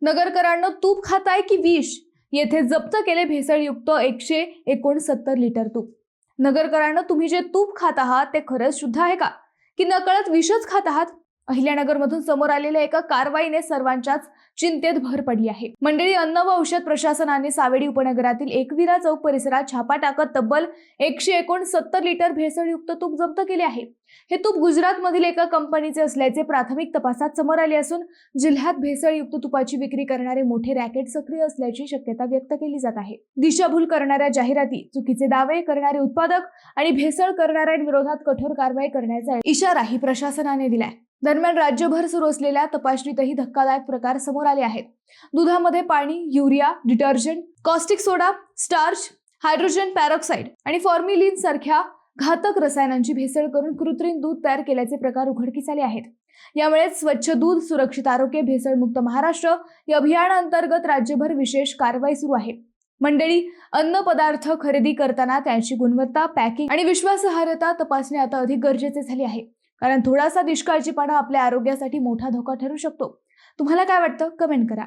नगरकरांनो, तूप खाताय की विष? येथे जप्त केले भेसळयुक्त 169 लिटर तूप. नगरकरांनो, तुम्ही जे तूप खात आहात ते खरंच शुद्ध आहे का, की नकळत विषच खात आहात? अहिल्यानगरमधून समोर आलेल्या एका कारवाईने सर्वांच्याच चिंतेत भर पडली आहे. मंडळी, अन्न व औषध प्रशासनाने सावेडी उपनगरातील एकविरा चौक परिसरात छापा टाकत तब्बल 169 लिटर भेसळयुक्त तूप जप्त केले आहे. हे तूप गुजरातमधील एका कंपनीचे असल्याचे प्राथमिक तपासात समोर आले असून जिल्ह्यात भेसळयुक्त तुपाची विक्री करणारे मोठे रॅकेट सक्रिय असल्याची शक्यता व्यक्त केली जात आहे. दिशाभूल करणाऱ्या जाहिराती, चुकीचे दावे करणारे उत्पादक आणि भेसळ करणाऱ्यांविरोधात कठोर कारवाई करण्याचा इशाराही प्रशासनाने दिलाय. दरम्यान राज्यभर सुरू असलेल्या तपासणीतही धक्कादायक प्रकार समोर आले आहेत. दुधामध्ये पाणी, युरिया, डिटर्जंट, कॉस्टिक सोडा, स्टार्च, हायड्रोजन पॅरॉक्साईड आणि फॉर्मिलिन सारख्या घातक रसायनांची भेसळ करून कृत्रिम दूध तयार केल्याचे प्रकार उघडकीस आले आहेत. यामुळे स्वच्छ दूध, सुरक्षित आरोग्य, भेसळमुक्त महाराष्ट्र या अभियानाअंतर्गत राज्यभर विशेष कारवाई सुरू आहे. मंडळी, अन्न पदार्थ खरेदी करताना त्यांची गुणवत्ता, पॅकिंग आणि विश्वासार्हता तपासणे आता अधिक गरजेचे झाले आहे. कारण थोडासा निष्काळजीपणा आपल्या आरोग्यासाठी मोठा धोका ठरू शकतो. तुम्हाला काय वाटतं? कमेंट करा.